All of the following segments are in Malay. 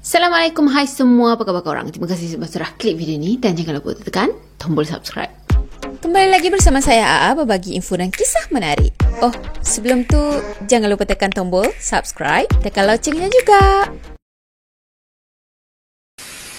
Assalamualaikum, hai semua, apa khabar korang? Terima kasih sebab sudah klik video ni dan jangan lupa tekan tombol subscribe. Kembali lagi bersama saya Aa berbagi info dan kisah menarik. Oh, sebelum tu jangan lupa tekan tombol subscribe, tekan loncengnya juga.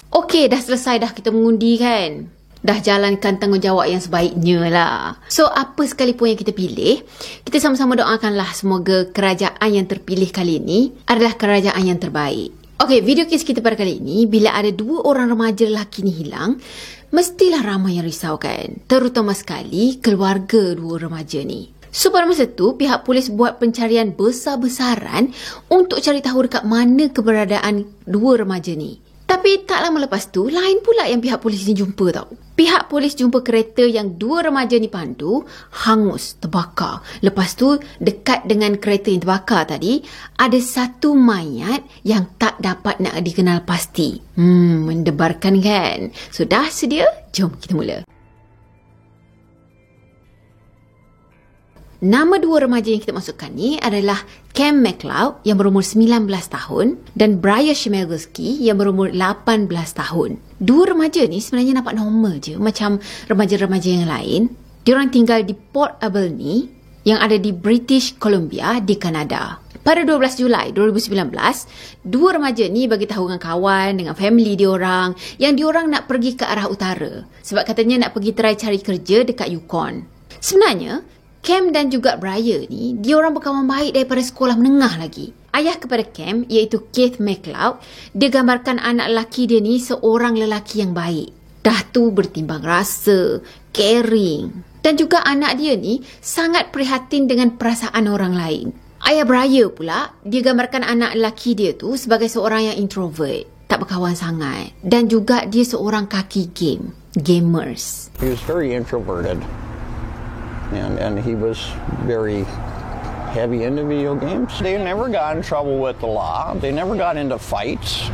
Okey, dah selesai dah kita mengundi kan? Dah jalankan tanggungjawab yang sebaiknya lah. So, apa sekalipun yang kita pilih, kita sama-sama doakanlah semoga kerajaan yang terpilih kali ini adalah kerajaan yang terbaik. Okey, video kes kita pada kali ini, bila ada dua orang remaja lelaki ni hilang, mestilah ramai yang risau kan? Terutama sekali keluarga dua remaja ni. So, pada masa tu, pihak polis buat pencarian besar-besaran untuk cari tahu dekat mana keberadaan dua remaja ni. Tapi tak lama lepas tu, lain pula yang pihak polis ni jumpa tau. Pihak polis jumpa kereta yang dua remaja ni pandu, hangus, terbakar. Lepas tu, dekat dengan kereta yang terbakar tadi, ada satu mayat yang tak dapat nak dikenal pasti. Mendebarkan kan? So, dah sedia? Jom kita mula. Nama dua remaja yang kita masukkan ni adalah Cam McLeod yang berumur 19 tahun dan Briar Chmielewski yang berumur 18 tahun. Dua remaja ni sebenarnya nampak normal je, macam remaja-remaja yang lain. Diorang tinggal di Port Alberni yang ada di British Columbia di Kanada. Pada 12 Julai 2019, dua remaja ni bagi tahu dengan kawan, dengan family diorang yang diorang nak pergi ke arah utara sebab katanya nak pergi try cari kerja dekat Yukon. Sebenarnya, Cam dan juga Briar ni, diorang berkawan baik daripada sekolah menengah lagi. Ayah kepada Cam, iaitu Keith McLeod, dia gambarkan anak lelaki dia ni seorang lelaki yang baik. Dah tu bertimbang rasa, caring. Dan juga anak dia ni sangat prihatin dengan perasaan orang lain. Ayah Briar pula, dia gambarkan anak lelaki dia tu sebagai seorang yang introvert, tak berkawan sangat. Dan juga dia seorang kaki game, gamers. He was very introverted. And he was very heavy into video games. They never got in trouble with the law. They never got into fights.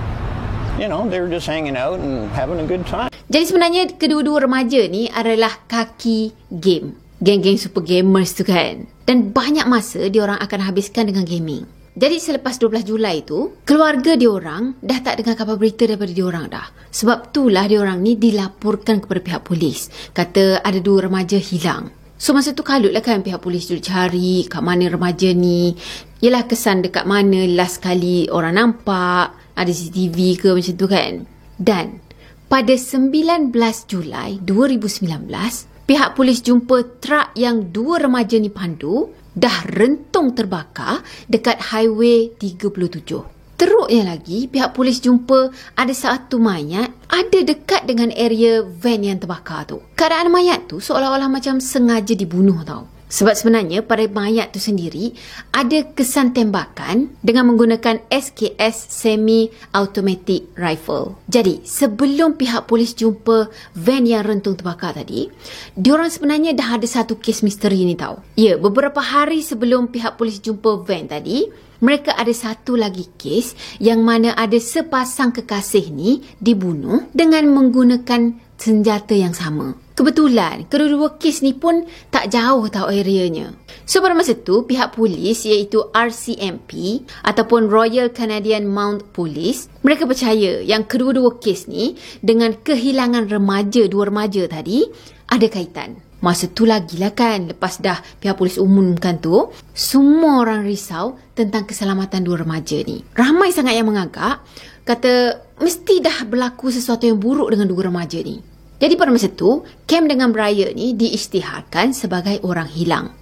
You know, they were just hanging out and having a good time. Jadi sebenarnya kedua-dua remaja ni adalah kaki game. Geng-geng super gamers tu kan. Dan banyak masa diorang akan habiskan dengan gaming. Jadi selepas 12 Julai tu, keluarga diorang dah tak dengar kabar berita daripada diorang dah. Sebab itulah diorang ni dilaporkan kepada pihak polis. Kata ada dua remaja hilang. So masa tu kalut lah kan pihak polis duduk cari kat mana remaja ni. Yelah kesan dekat mana last kali orang nampak. Ada CCTV ke macam tu kan. Dan pada 19 Julai 2019, pihak polis jumpa truk yang dua remaja ni pandu dah rentung terbakar dekat Highway 37. Teruknya lagi, pihak polis jumpa ada satu mayat ada dekat dengan area van yang terbakar tu. Keadaan mayat tu seolah-olah macam sengaja dibunuh tau. Sebab sebenarnya pada mayat tu sendiri ada kesan tembakan dengan menggunakan SKS Semi-Automatic Rifle. Jadi, sebelum pihak polis jumpa van yang rentung terbakar tadi, diorang sebenarnya dah ada satu kes misteri ni tau. Ya, beberapa hari sebelum pihak polis jumpa van tadi, mereka ada satu lagi kes yang mana ada sepasang kekasih ni dibunuh dengan menggunakan senjata yang sama. Kebetulan, kedua-dua kes ni pun tak jauh tau areanya. So, pada masa tu, pihak polis iaitu RCMP ataupun Royal Canadian Mounted Police, mereka percaya yang kedua-dua kes ni dengan kehilangan dua remaja tadi ada kaitan. Masa tu lagi lah kan, lepas dah pihak polis umumkan tu, semua orang risau tentang keselamatan dua remaja ni. Ramai sangat yang mengagak, kata mesti dah berlaku sesuatu yang buruk dengan dua remaja ni. Jadi pada masa tu, Cam dengan Briar ni diisytiharkan sebagai orang hilang.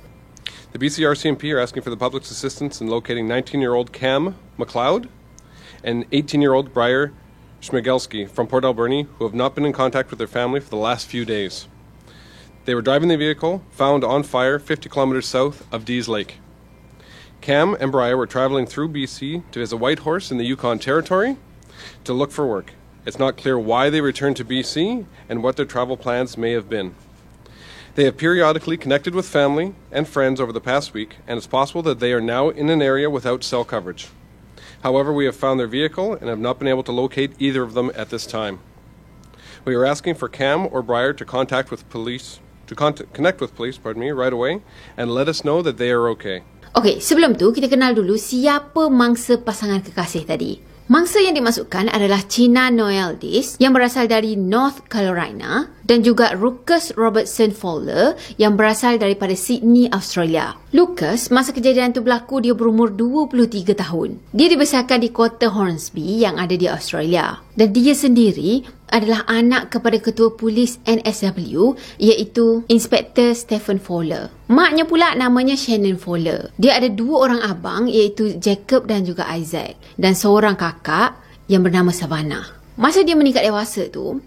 The BC RCMP are asking for the public's assistance in locating 19-year-old Cam McLeod and 18-year-old Briar Chmielewski from Port Alberni who have not been in contact with their family for the last few days. They were driving the vehicle, found on fire 50 kilometers south of Dease Lake. Cam and Briar were traveling through BC to visit Whitehorse in the Yukon Territory to look for work. It's not clear why they returned to BC and what their travel plans may have been. They have periodically connected with family and friends over the past week, and it's possible that they are now in an area without cell coverage. However, we have found their vehicle and have not been able to locate either of them at this time. We are asking for Cam or Briar to connect with police right away and let us know that they are okay. Okey, sebelum tu kita kenal dulu siapa mangsa pasangan kekasih tadi. Mangsa yang dimasukkan adalah China Noeldis yang berasal dari North Carolina dan juga Lucas Robertson Fowler yang berasal daripada Sydney, Australia. Lucas, masa kejadian itu berlaku, dia berumur 23 tahun. Dia dibesarkan di kota Hornsby yang ada di Australia. Dan dia sendiri adalah anak kepada ketua polis NSW iaitu Inspektor Stephen Fowler. Maknya pula namanya Shannon Fowler. Dia ada 2 orang abang iaitu Jacob dan juga Isaac. Dan seorang kakak yang bernama Savannah. Masa dia meningkat dewasa tu,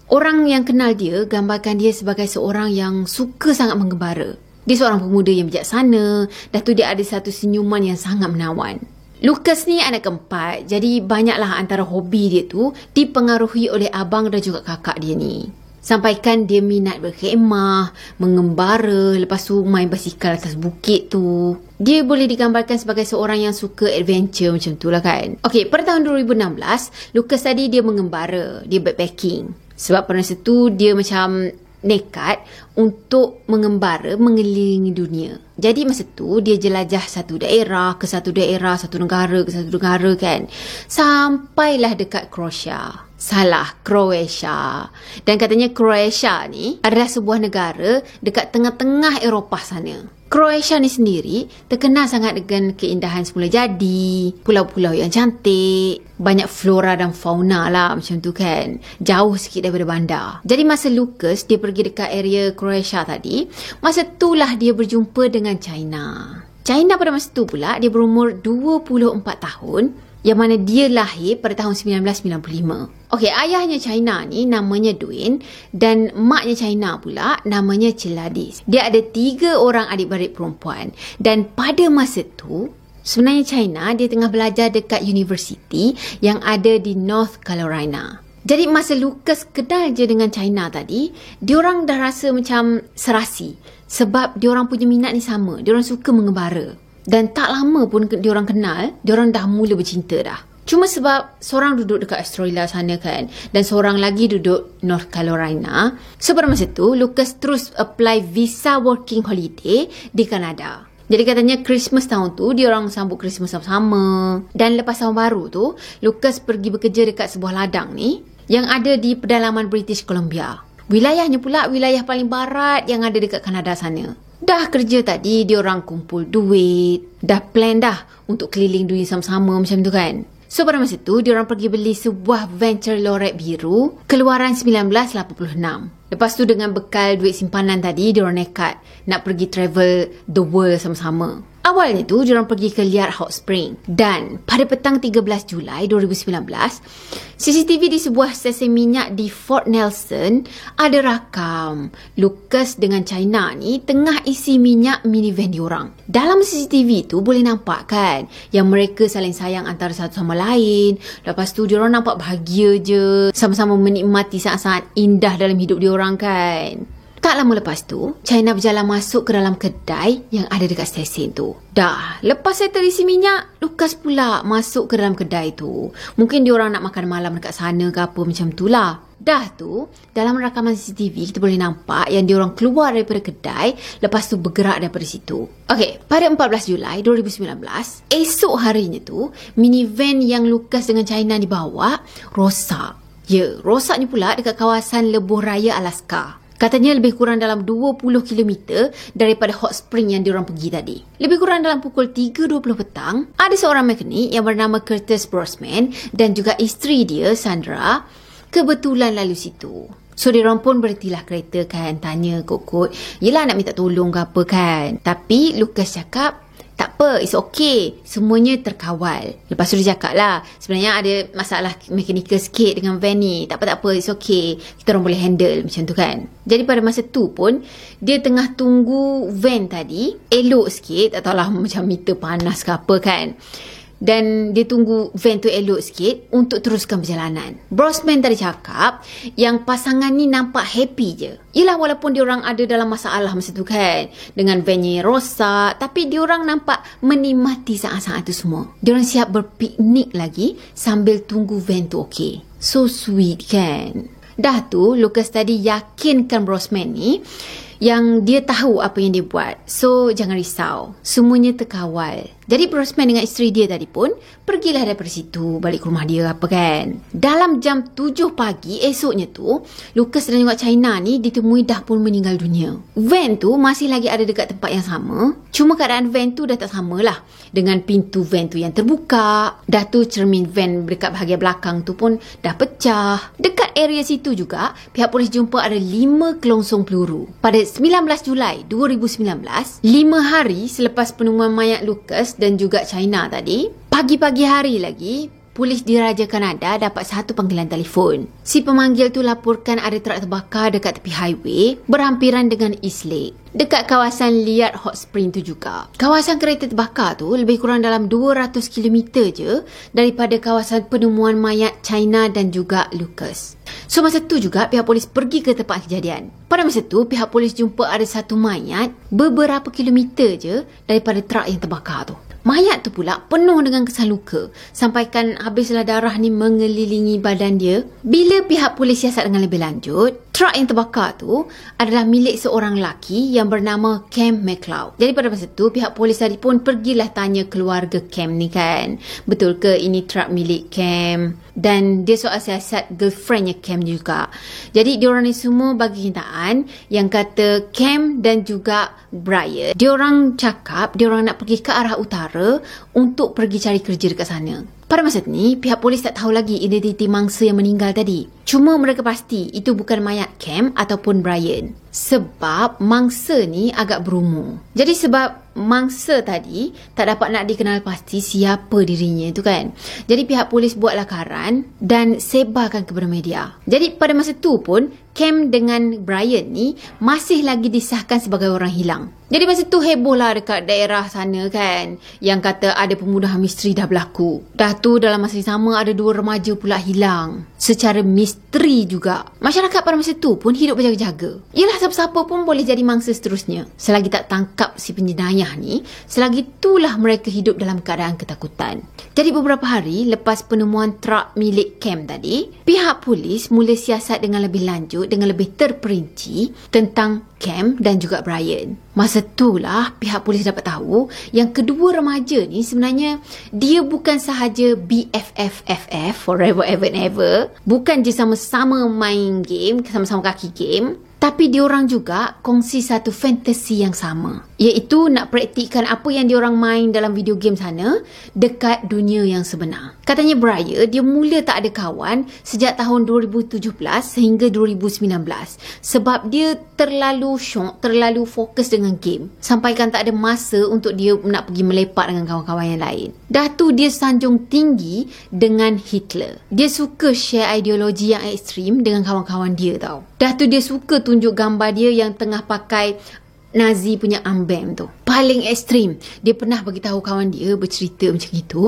orang yang kenal dia gambarkan dia sebagai seorang yang suka sangat menggembara. Dia seorang pemuda yang bijaksana dan tu dia ada satu senyuman yang sangat menawan. Lucas ni anak keempat, jadi banyaklah antara hobi dia tu dipengaruhi oleh abang dan juga kakak dia ni. Sampaikan dia minat berkhemah, mengembara, lepas tu main basikal atas bukit tu. Dia boleh digambarkan sebagai seorang yang suka adventure macam tu lah kan. Okey, pada tahun 2016, Lucas tadi dia mengembara, dia backpacking. Sebab pada masa tu dia macam nekat untuk mengembara mengelilingi dunia. Jadi masa tu dia jelajah satu daerah ke satu daerah, satu negara ke satu negara kan. Sampailah dekat Croatia. Salah, Croatia. Dan katanya Croatia ni adalah sebuah negara dekat tengah-tengah Eropah sana. Croatia ni sendiri terkenal sangat dengan keindahan semula jadi, pulau-pulau yang cantik, banyak flora dan fauna lah macam tu kan. Jauh sikit daripada bandar. Jadi masa Lucas dia pergi dekat area Croatia tadi, masa itulah dia berjumpa dengan China. China pada masa tu pula dia berumur 24 tahun, yang mana dia lahir pada tahun 1995. Okey, ayahnya China ni namanya Dwayne dan maknya China pula namanya Gladys. Dia ada 3 orang adik-beradik perempuan dan pada masa tu sebenarnya China dia tengah belajar dekat universiti yang ada di North Carolina. Jadi masa Lucas kenal je dengan China tadi, diorang dah rasa macam serasi sebab diorang punya minat ni sama. Diorang suka mengembara. Dan tak lama pun diorang kenal, diorang dah mula bercinta dah. Cuma sebab seorang duduk dekat Australia sana kan, dan seorang lagi duduk North Carolina. So pada masa tu, Lucas terus apply visa working holiday di Kanada. Jadi katanya Christmas tahun tu, diorang sambut Christmas sama-sama. Dan lepas tahun baru tu, Lucas pergi bekerja dekat sebuah ladang ni, yang ada di pedalaman British Columbia. Wilayahnya pula wilayah paling barat yang ada dekat Kanada sana. Dah kerja tadi, diorang kumpul duit. Dah plan dah untuk keliling dunia sama-sama macam tu kan. So pada masa tu, diorang pergi beli sebuah Venture Lorette biru keluaran 1986. Lepas tu dengan bekal duit simpanan tadi, diorang nekat nak pergi travel the world sama-sama. Awalnya tu, diorang pergi ke Liard Hot Spring. Dan pada petang 13 Julai 2019, CCTV di sebuah stesen minyak di Fort Nelson ada rakam Lucas dengan China ni tengah isi minyak minivan diorang. Dalam CCTV tu boleh nampak kan yang mereka saling sayang antara satu sama lain. Lepas tu diorang nampak bahagia je, sama-sama menikmati saat-saat indah dalam hidup diorang kan. Tak lama lepas tu, China berjalan masuk ke dalam kedai yang ada dekat stesen tu. Dah, lepas settle isi minyak, Lucas pula masuk ke dalam kedai tu. Mungkin diorang nak makan malam dekat sana ke apa macam tu lah. Dah tu, dalam rakaman CCTV kita boleh nampak yang diorang keluar daripada kedai, lepas tu bergerak daripada situ. Okey, pada 14 Julai 2019, esok harinya tu, minivan yang Lucas dengan China dibawa rosak. Ya, rosaknya pula dekat kawasan Lebuh Raya Alaska. Katanya lebih kurang dalam 20 km daripada hot spring yang diorang pergi tadi. Lebih kurang dalam pukul 3.20 petang, ada seorang mekanik yang bernama Curtis Brosman dan juga isteri dia, Sandra, kebetulan lalu situ. So, diorang pun berhentilah kereta kan, tanya kot-kot, yelah nak minta tolong ke apa kan. Tapi Lucas cakap, tak apa, it's okay. Semuanya terkawal. Lepas tu dia cakap lah, sebenarnya ada masalah mekanikal sikit dengan van ni. Tak apa, it's okay. Kita orang boleh handle macam tu kan. Jadi pada masa tu pun, dia tengah tunggu van tadi elok sikit. Tak tahulah macam meter panas ke apa kan. Dan dia tunggu van tu elok sikit untuk teruskan perjalanan. Brosman tadi cakap yang pasangan ni nampak happy je. Yelah, walaupun diorang ada dalam masalah masa tu kan, dengan van-nya yang rosak, tapi diorang nampak menikmati saat-saat tu semua. Diorang siap berpiknik lagi sambil tunggu van tu okey. So sweet kan. Dah tu, Lucas tadi yakinkan Brosman ni yang dia tahu apa yang dia buat. So, jangan risau. Semuanya terkawal. Jadi Brosman dengan isteri dia tadi pun pergilah daripada situ balik ke rumah dia apa kan. Dalam jam 7 pagi esoknya tu, Lucas dan juga China ni ditemui dah pun meninggal dunia. Van tu masih lagi ada dekat tempat yang sama, cuma keadaan van tu dah tak samalah. Dengan pintu van tu yang terbuka, dah tu cermin van dekat bahagian belakang tu pun dah pecah. Dekat area situ juga, pihak polis jumpa ada 5 kelongsong peluru. Pada 19 Julai 2019, 5 hari selepas penemuan mayat Lucas dan juga China tadi, pagi-pagi hari lagi, polis diraja Kanada dapat satu panggilan telefon. Si pemanggil tu laporkan ada trak terbakar dekat tepi highway berhampiran dengan East Lake, dekat kawasan Liard Hot Spring tu juga. Kawasan kereta terbakar tu lebih kurang dalam 200 km je daripada kawasan penemuan mayat China dan juga Lucas. So masa tu juga pihak polis pergi ke tempat kejadian. Pada masa tu pihak polis jumpa ada satu mayat beberapa kilometer je daripada trak yang terbakar tu. Mayat tu pula penuh dengan kesan luka, sampaikan habislah darah ni mengelilingi badan dia. Bila pihak polis siasat dengan lebih lanjut, trak yang terbakar tu adalah milik seorang lelaki yang bernama Cam McLeod. Jadi pada masa tu pihak polis tadi pun pergilah tanya keluarga Cam ni kan, betul ke ini trak milik Cam? Dan dia soal siasat girlfriendnya Cam juga. Jadi diorang ni semua bagi kenyataan yang kata Cam dan juga Brian, diorang cakap diorang nak pergi ke arah utara untuk pergi cari kerja dekat sana. Pada masa ni, pihak polis tak tahu lagi identiti mangsa yang meninggal tadi. Cuma mereka pasti itu bukan mayat Cam ataupun Brian. Sebab mangsa ni agak berumur. Jadi sebab mangsa tadi tak dapat nak dikenal pasti siapa dirinya tu kan. Jadi pihak polis buat lakaran dan sebarkan kepada media. Jadi pada masa tu pun, Cam dengan Brian ni masih lagi disahkan sebagai orang hilang. Jadi masa tu heboh lah dekat daerah sana kan, yang kata ada pembunuhan misteri dah berlaku. Dah tu dalam masa yang sama ada 2 remaja pula hilang secara misteri juga. Masyarakat pada masa tu pun hidup berjaga-jaga. Yelah, siapa-siapa pun boleh jadi mangsa seterusnya. Selagi tak tangkap si penjenayah ni, selagi itulah mereka hidup dalam keadaan ketakutan. Jadi beberapa hari lepas penemuan trak milik Cam tadi, pihak polis mula siasat dengan lebih lanjut, dengan lebih terperinci tentang Cam dan juga Brian. Masa itulah pihak polis dapat tahu yang kedua remaja ni sebenarnya dia bukan sahaja BFFFF, forever ever and ever, bukan je sama-sama main game, sama-sama kaki game, tapi diorang juga kongsi satu fantasi yang sama, iaitu nak praktikkan apa yang diorang main dalam video game sana dekat dunia yang sebenar. Katanya Brian, dia mula tak ada kawan sejak tahun 2017 sehingga 2019 sebab dia terlalu syok, terlalu fokus dengan game, sampaikan tak ada masa untuk dia nak pergi melepak dengan kawan-kawan yang lain. Dah tu dia sanjung tinggi dengan Hitler. Dia suka share ideologi yang ekstrim dengan kawan-kawan dia tau. Dah tu dia suka tunjuk gambar dia yang tengah pakai Nazi punya armband tu. Paling ekstrim, dia pernah bagi tahu kawan dia bercerita macam itu,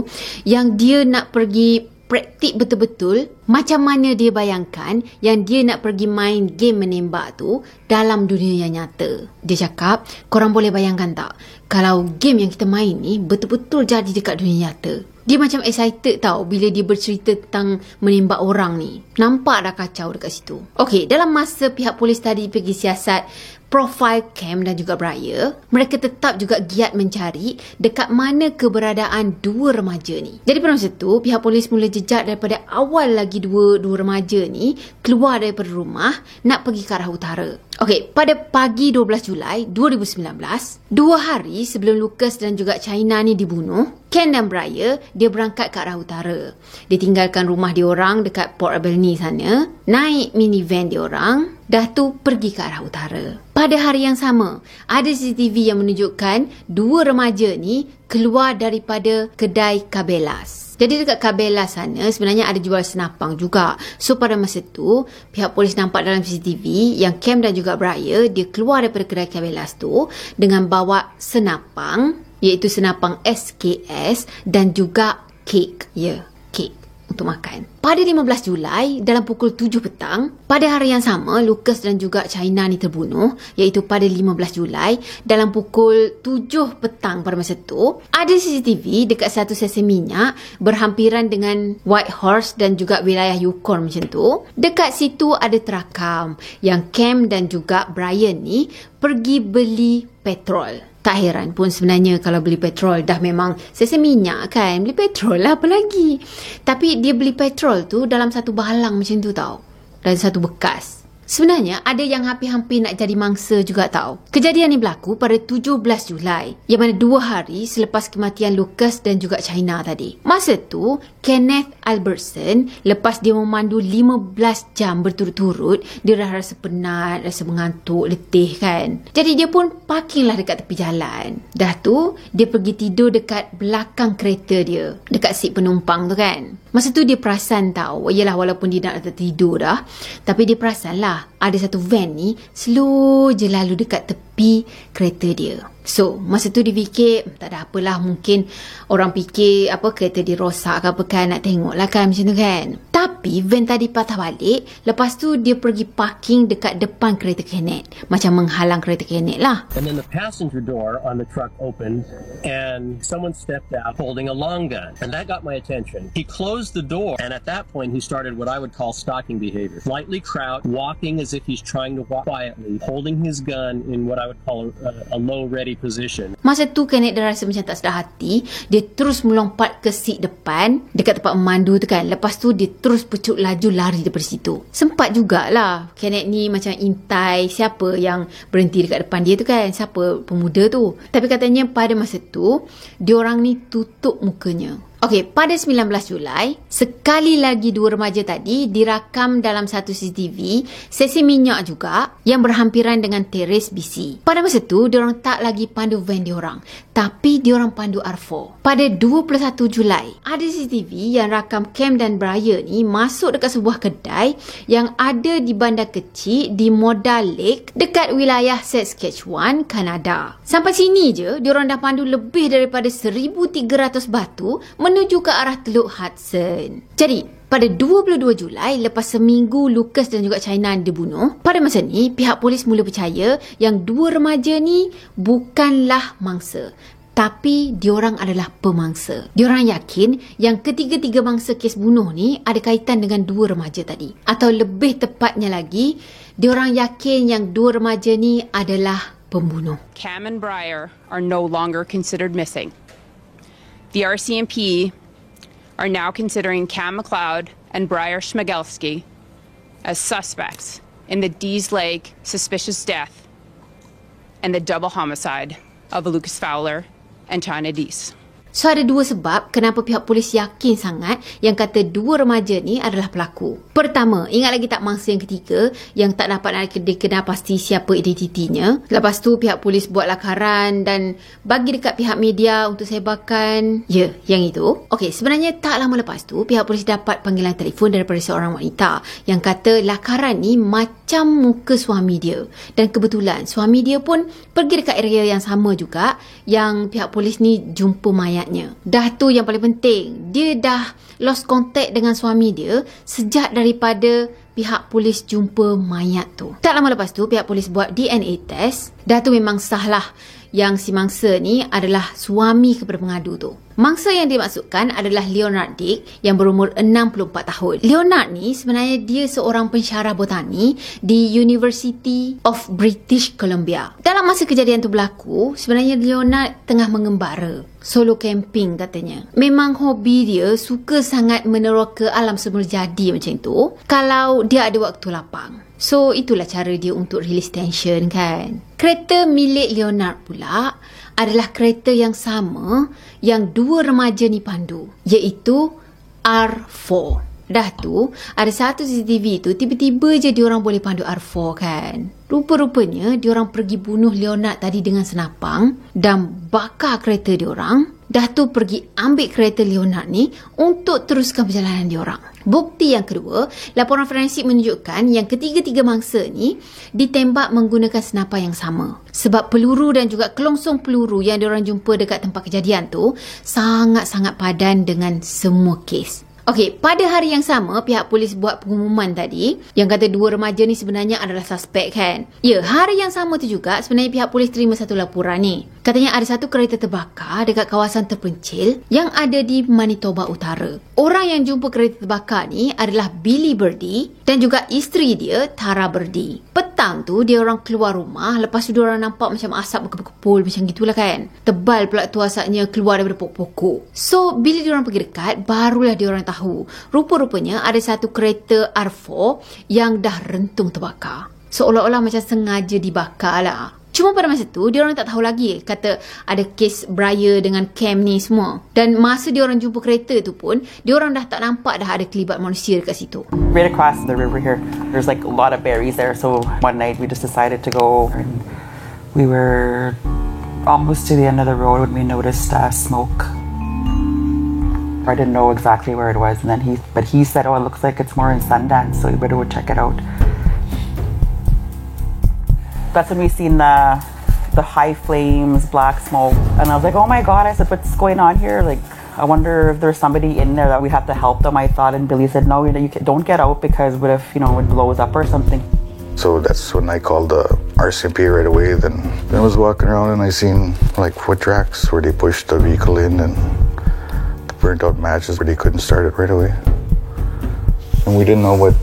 yang dia nak pergi praktik betul-betul macam mana dia bayangkan yang dia nak pergi main game menembak tu dalam dunia yang nyata. Dia cakap, korang boleh bayangkan tak kalau game yang kita main ni betul-betul jadi dekat dunia nyata. Dia macam excited tau bila dia bercerita tentang menembak orang ni. Nampak dah kacau dekat situ. Okey, dalam masa pihak polis tadi pergi siasat profil Cam dan juga Brian, mereka tetap juga giat mencari dekat mana keberadaan 2 remaja ni. Jadi pada masa tu, pihak polis mula jejak daripada awal lagi dua remaja ni keluar daripada rumah nak pergi ke arah utara. Okey, pada pagi 12 Julai 2019, 2 hari sebelum Lucas dan juga China ni dibunuh, Ken dan Brian dia berangkat ke arah utara. Dia tinggalkan rumah diorang dekat Port Alberni sana, naik minivan diorang, dah tu pergi ke arah utara. Pada hari yang sama, ada CCTV yang menunjukkan 2 remaja ni keluar daripada kedai Cabela's. Jadi dekat Cabela's sana sebenarnya ada jual senapang juga. So pada masa tu, pihak polis nampak dalam CCTV yang Cam dan juga Brian dia keluar daripada kedai Cabela's tu dengan bawa senapang, iaitu senapang SKS dan juga kek. Ya, kek untuk makan. Pada 15 Julai dalam pukul 7 petang, pada hari yang sama Lucas dan juga China ni terbunuh, iaitu pada 15 Julai dalam pukul 7 petang pada masa tu, ada CCTV dekat satu stesen minyak berhampiran dengan Whitehorse dan juga wilayah Yukon macam tu. Dekat situ ada terakam yang Cam dan juga Brian ni pergi beli petrol. Tak heran pun sebenarnya kalau beli petrol dah memang sesa minyak kan. Beli petrol lah apa lagi. Tapi dia beli petrol tu dalam satu bahalang macam tu tau. Dan satu bekas. Sebenarnya ada yang hampir-hampir nak jadi mangsa juga tau. Kejadian ni berlaku pada 17 Julai. Yang mana 2 hari selepas kematian Lucas dan juga China tadi. Masa tu, Kenneth Albertson lepas dia memandu 15 jam berturut-turut, dia dah rasa penat, rasa mengantuk, letih kan. Jadi dia pun parking lah dekat tepi jalan. Dah tu, dia pergi tidur dekat belakang kereta dia. Dekat seat penumpang tu kan. Masa tu dia perasan tau. Yelah walaupun dia nak tertidur dah. Tapi dia perasan lah. Ada satu van ni slow je lalu dekat tepi kereta dia. So, masa tu dia fikir, tak ada apalah, mungkin orang fikir kereta dia rosak ke apa kan, nak tengok lah kan macam tu kan. Tapi van tadi patah balik, lepas tu dia pergi parking dekat depan kereta Kenneth. Macam menghalang kereta Kenneth lah. And then the passenger door on the truck opened and someone stepped out holding a long gun. And that got my attention. He closed the door and at that point he started what I would call stalking behavior. Slightly crouched, walking as if he's trying to walk quietly, holding his gun in what I would call a low ready position. Masa tu Kenneth dah rasa macam tak sedar hati. Dia terus melompat ke seat depan dekat tempat memandu tu kan. Lepas tu dia terus pecut laju lari daripada situ. Sempat jugalah Kenneth ni macam intai siapa yang berhenti dekat depan dia tu kan. Siapa pemuda tu. Tapi katanya pada masa tu diorang ni tutup mukanya. Okey, pada 19 Julai, sekali lagi 2 remaja tadi dirakam dalam satu CCTV, sesi minyak juga, yang berhampiran dengan teres BC. Pada masa tu, diorang tak lagi pandu van diorang, tapi diorang pandu R4. Pada 21 Julai, ada CCTV yang rakam Cam dan Brian ni masuk dekat sebuah kedai yang ada di bandar kecil di Moda Lake, dekat wilayah Saskatchewan, Kanada. Sampai sini je, diorang dah pandu lebih daripada 1,300 batu menuju ke arah Teluk Hudson. Jadi, pada 22 Julai, lepas seminggu Lucas dan juga China dibunuh, pada masa ni, pihak polis mula percaya yang 2 remaja ni bukanlah mangsa. Tapi diorang adalah pemangsa. Diorang yakin yang ketiga-tiga mangsa kes bunuh ni ada kaitan dengan 2 remaja tadi. Atau lebih tepatnya lagi, diorang yakin yang 2 remaja ni adalah pembunuh. Cam and Briar are no longer considered missing. The RCMP are now considering Cam McLeod and Briar Schmegelski as suspects in the Dees Lake suspicious death and the double homicide of Lucas Fowler and China Dees. So ada 2 sebab kenapa pihak polis yakin sangat yang kata 2 remaja ni adalah pelaku. Pertama, ingat lagi tak mangsa yang ketiga yang tak dapat nak dikenal pasti siapa identitinya. Lepas tu pihak polis buat lakaran dan bagi dekat pihak media untuk sebarkan. Ya, yang itu. Okey, sebenarnya tak lama lepas tu pihak polis dapat panggilan telefon daripada seorang wanita yang kata lakaran ni macam muka suami dia. Dan kebetulan suami dia pun pergi dekat area yang sama juga yang pihak polis ni jumpa mayat. Dah tu yang paling penting, dia dah lost contact dengan suami dia sejak daripada pihak polis jumpa mayat tu. Tak lama lepas tu pihak polis buat DNA test. Dah tu memang sah lah yang si mangsa ni adalah suami kepada pengadu tu. Mangsa yang dimaksudkan adalah Leonard Dick yang berumur 64 tahun. Leonard ni sebenarnya dia seorang pensyarah botani di University of British Columbia. Dalam masa kejadian tu berlaku, sebenarnya Leonard tengah mengembara. Solo camping katanya. Memang hobi dia suka sangat meneroka alam semula jadi macam tu kalau dia ada waktu lapang. So, itulah cara dia untuk release tension kan. Kereta milik Leonard pula adalah kereta yang sama yang 2 remaja ni pandu, iaitu R4. Dah tu, ada satu CCTV tu tiba-tiba je diorang boleh pandu R4 kan. Rupa-rupanya diorang pergi bunuh Leonard tadi dengan senapang dan bakar kereta diorang. Dah tu pergi ambil kereta Leonard ni untuk teruskan perjalanan diorang. Bukti yang kedua, laporan forensik menunjukkan yang ketiga-tiga mangsa ni ditembak menggunakan senapang yang sama. Sebab peluru dan juga kelongsong peluru yang diorang jumpa dekat tempat kejadian tu sangat-sangat padan dengan semua kes. Okey, pada hari yang sama, pihak polis buat pengumuman tadi yang kata 2 remaja ni sebenarnya adalah suspek kan. Ya, hari yang sama tu juga sebenarnya pihak polis terima satu laporan ni. Katanya ada satu kereta terbakar dekat kawasan terpencil yang ada di Manitoba Utara. Orang yang jumpa kereta terbakar ni adalah Billy Birdie dan juga isteri dia, Tara Birdie. Petang tu dia orang keluar rumah, lepas tu dia orang nampak macam asap berkepul-kepul macam gitulah kan. Tebal pula tu asapnya keluar daripada pokok-pokok. So bila dia orang pergi dekat, barulah dia orang tahu rupa-rupanya ada satu kereta R4 yang dah rentung terbakar. Seolah-olah macam sengaja dibakar lah. Cuma pada masa tu, dia orang tak tahu lagi kata ada kes Briar dengan Cam ni semua. Dan masa dia orang jumpa kereta tu pun, dia orang dah tak nampak dah ada kelibat manusia dekat situ. Right across the river here, there's like a lot of berries there. So one night we just decided to go. And we were almost to the end of the road when we noticed smoke. I didn't know exactly where it was, and then he said, "Oh, it looks like it's more in Sundance, so we better go check it out." That's when we seen the high flames, black smoke, and I was like, "Oh my God!" I said, "What's going on here? Like, I wonder if there's somebody in there that we have to help them." I thought, and Billy said, "No, you don't get out because what if it blows up or something?" So that's when I called the RCMP right away. Then I was walking around and I seen like foot tracks where they pushed the vehicle in and the burnt out matches where they couldn't start it right away, and we didn't know what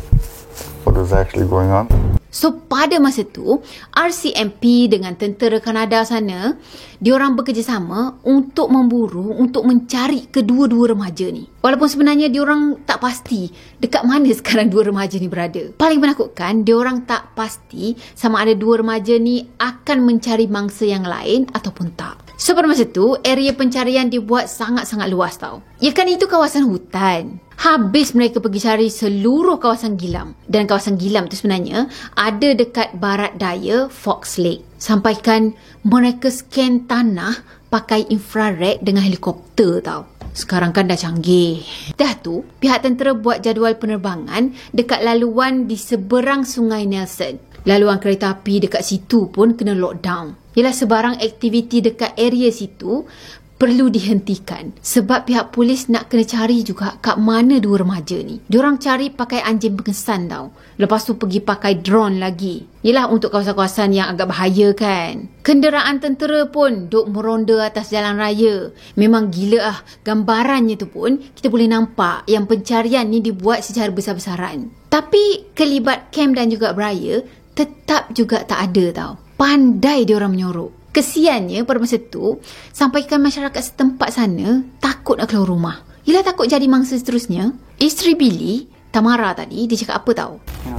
was actually going on. So, pada masa tu, RCMP dengan tentera Kanada sana, diorang bekerjasama untuk memburu, untuk mencari kedua-dua remaja ni. Walaupun sebenarnya diorang tak pasti dekat mana sekarang dua remaja ni berada. Paling menakutkan, diorang tak pasti sama ada dua remaja ni akan mencari mangsa yang lain ataupun tak. So, pada masa tu, area pencarian dibuat sangat-sangat luas tau. Ya kan itu kawasan hutan. Habis mereka pergi cari seluruh kawasan Gilam. Dan kawasan Gilam tu sebenarnya ada dekat barat daya Fox Lake. Sampaikan mereka scan tanah pakai infrared dengan helikopter tau. Sekarang kan dah canggih. Dah tu, pihak tentera buat jadual penerbangan dekat laluan di seberang Sungai Nelson. Laluan kereta api dekat situ pun kena lockdown. Ialah sebarang aktiviti dekat area situ perlu dihentikan sebab pihak polis nak kena cari juga kat mana dua remaja ni. Diorang cari pakai anjing pengesan tau. Lepas tu pergi pakai drone lagi. Yelah untuk kawasan-kawasan yang agak bahaya kan. Kenderaan tentera pun duk meronda atas jalan raya. Memang gila gambarannya tu pun kita boleh nampak yang pencarian ni dibuat secara besar-besaran. Tapi kelibat Cam dan juga Briar tetap juga tak ada tau. Pandai diorang menyorok. Kesiannya pada masa tu, sampaikan masyarakat setempat sana takut nak keluar rumah. Yelah takut jadi mangsa seterusnya. Isteri Billy, Tamara tadi, dia cakap apa tahu?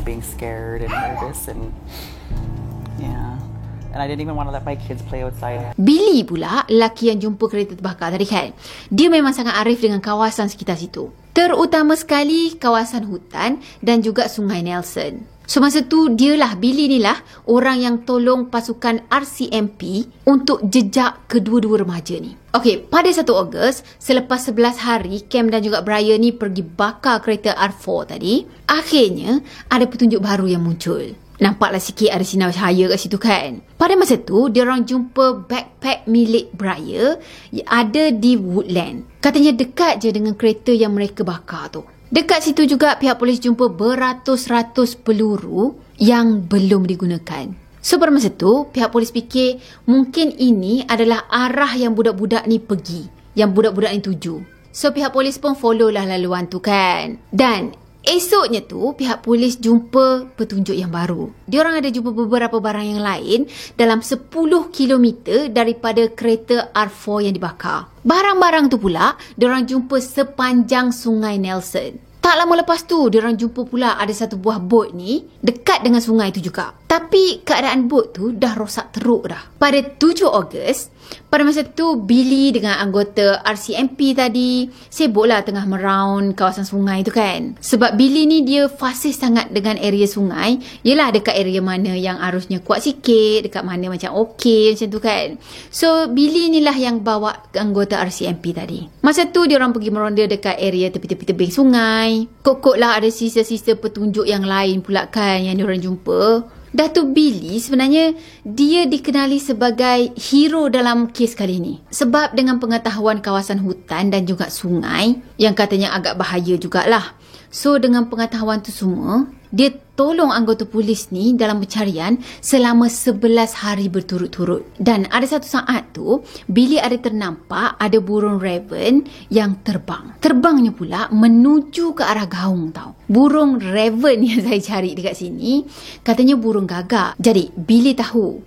Being scared and nervous and yeah. And I didn't even want to let my kids play outside. Billy pula, lelaki yang jumpa kereta terbakar tadi kan. Dia memang sangat arif dengan kawasan sekitar situ. Terutama sekali kawasan hutan dan juga Sungai Nelson. So masa tu dialah, Billy ni lah orang yang tolong pasukan RCMP untuk jejak kedua-dua remaja ni. Okey, pada 1 Ogos, selepas 11 hari Cam dan juga Briar ni pergi bakar kereta R4 tadi, akhirnya ada petunjuk baru yang muncul. Nampaklah sikit ada sinar cahaya kat situ kan. Pada masa tu, diorang jumpa backpack milik Briar ada di Woodland. Katanya dekat je dengan kereta yang mereka bakar tu. Dekat situ juga pihak polis jumpa beratus-ratus peluru yang belum digunakan. So pada masa tu, pihak polis fikir mungkin ini adalah arah yang budak-budak ni pergi. Yang budak-budak ni tuju. So pihak polis pun follow lah laluan tu kan. Dan esoknya tu, pihak polis jumpa petunjuk yang baru. Diorang ada jumpa beberapa barang yang lain dalam 10 km daripada kereta R4 yang dibakar. Barang-barang tu pula, diorang jumpa sepanjang Sungai Nelson. Tak lama lepas tu, diorang jumpa pula ada satu buah bot ni dekat dengan sungai tu juga. Tapi keadaan bot tu dah rosak teruk dah. Pada 7 Ogos, pada masa tu Billy dengan anggota RCMP tadi sibuklah tengah meround kawasan sungai tu kan. Sebab Billy ni dia fasih sangat dengan area sungai. Yelah dekat area mana yang arusnya kuat sikit, dekat mana macam okey macam tu kan. So Billy ni lah yang bawa anggota RCMP tadi. Masa tu diorang pergi meronda dekat area tepi-tepi tebing sungai. Kok lah ada sisa-sisa petunjuk yang lain pula kan yang diorang jumpa. Datuk Billy sebenarnya dia dikenali sebagai hero dalam kes kali ni. Sebab dengan pengetahuan kawasan hutan dan juga sungai yang katanya agak bahaya jugalah. So dengan pengetahuan tu semua, dia tolong anggota polis ni dalam pencarian selama 11 hari berturut-turut. Dan ada satu saat tu, bila ada ternampak ada burung raven yang terbang. Terbangnya pula menuju ke arah gaung tau. Burung raven yang saya cari dekat sini, katanya burung gagak. Jadi, bila tahu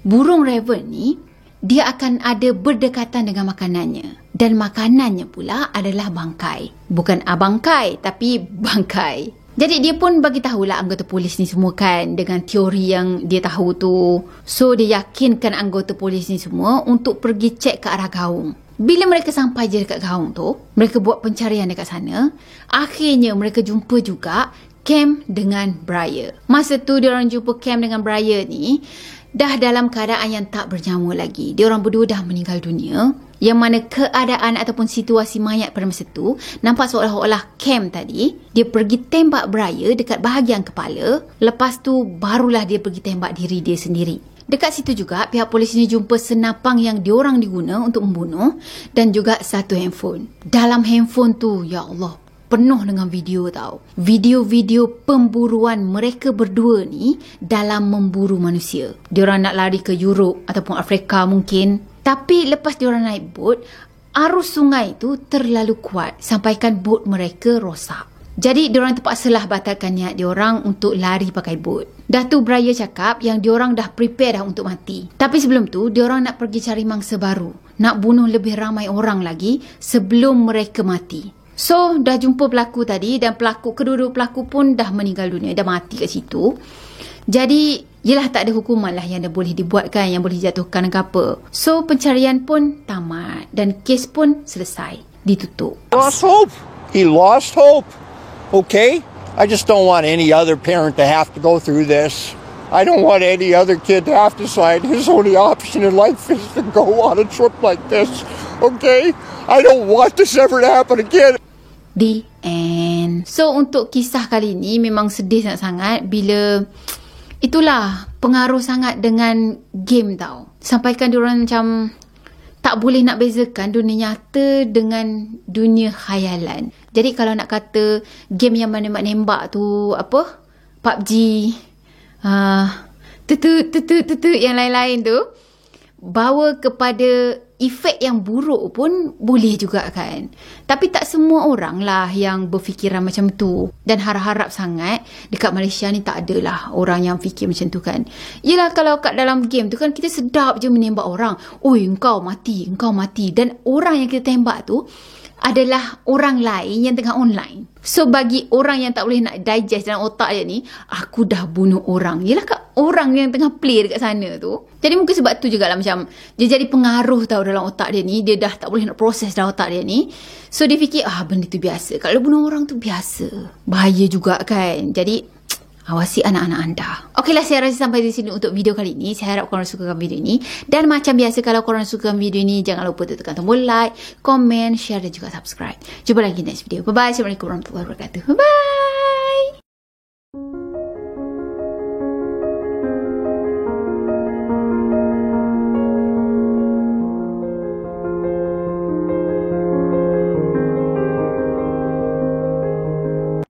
burung raven ni, dia akan ada berdekatan dengan makanannya. Dan makanannya pula adalah bangkai. Bukan abangkai, tapi bangkai. Jadi dia pun bagi tahulah anggota polis ni semua kan dengan teori yang dia tahu tu. So dia yakinkan anggota polis ni semua untuk pergi cek ke arah gaung. Bila mereka sampai je dekat gaung tu, mereka buat pencarian dekat sana. Akhirnya mereka jumpa juga Cam dengan Briar. Masa tu diorang jumpa Cam dengan Briar ni dah dalam keadaan yang tak bernyawa lagi. Diorang berdua dah meninggal dunia. Yang mana keadaan ataupun situasi mayat pada masa tu nampak seolah-olah Cam tadi dia pergi tembak Briar dekat bahagian kepala. Lepas tu barulah dia pergi tembak diri dia sendiri. Dekat situ juga pihak polis ni jumpa senapang yang diorang diguna untuk membunuh dan juga satu handphone. Dalam handphone tu, ya Allah, penuh dengan video tau. Video-video pemburuan mereka berdua ni dalam memburu manusia. Diorang nak lari ke Europe ataupun Afrika mungkin. Tapi lepas diorang naik bot, arus sungai tu terlalu kuat sampaikan bot mereka rosak. Jadi diorang terpaksalah batalkan niat diorang untuk lari pakai bot. Dah tu Briar cakap yang diorang dah prepare dah untuk mati. Tapi sebelum tu diorang nak pergi cari mangsa baru. Nak bunuh lebih ramai orang lagi sebelum mereka mati. So dah jumpa pelaku tadi dan kedua-dua pelaku pun dah meninggal dunia, dah mati kat situ. Jadi yelah tak ada hukuman lah yang dah boleh dibuatkan, yang boleh dijatuhkan ke apa. So pencarian pun tamat dan kes pun selesai, ditutup. Lost hope. He lost hope. Okay? I just don't want any other parent to have to go through this. I don't want any other kid to have to decide his only option in life is to go on a trip like this. Okay? I don't want this ever to happen again. The end. So untuk kisah kali ni memang sedih sangat-sangat bila itulah pengaruh sangat dengan game tau. Sampaikan diorang macam tak boleh nak bezakan dunia nyata dengan dunia khayalan. Jadi kalau nak kata game yang menembak tu apa? PUBG, yang lain-lain tu bawa kepada efek yang buruk pun boleh juga kan. Tapi tak semua orang lah yang berfikiran macam tu. Dan harap-harap sangat dekat Malaysia ni tak adalah orang yang fikir macam tu kan. Yelah kalau kat dalam game tu kan kita sedap je menembak orang. Oi engkau mati. Dan orang yang kita tembak tu adalah orang lain yang tengah online. So bagi orang yang tak boleh nak digest dalam otak dia ni, aku dah bunuh orang. Yelah kat orang yang tengah play dekat sana tu. Jadi mungkin sebab tu jugalah macam dia jadi pengaruh tau dalam otak dia ni. Dia dah tak boleh nak proses dalam otak dia ni. So dia fikir benda tu biasa. Kalau bunuh orang tu biasa. Bahaya juga kan. Jadi awasi anak-anak anda. Okeylah, saya rasa sampai di sini untuk video kali ini. Saya harap korang sukakan video ini. Dan macam biasa, kalau korang suka video ini, jangan lupa tekan tombol like, komen, share dan juga subscribe. Jumpa lagi next video. Bye-bye. Assalamualaikum warahmatullahi wabarakatuh. Bye-bye.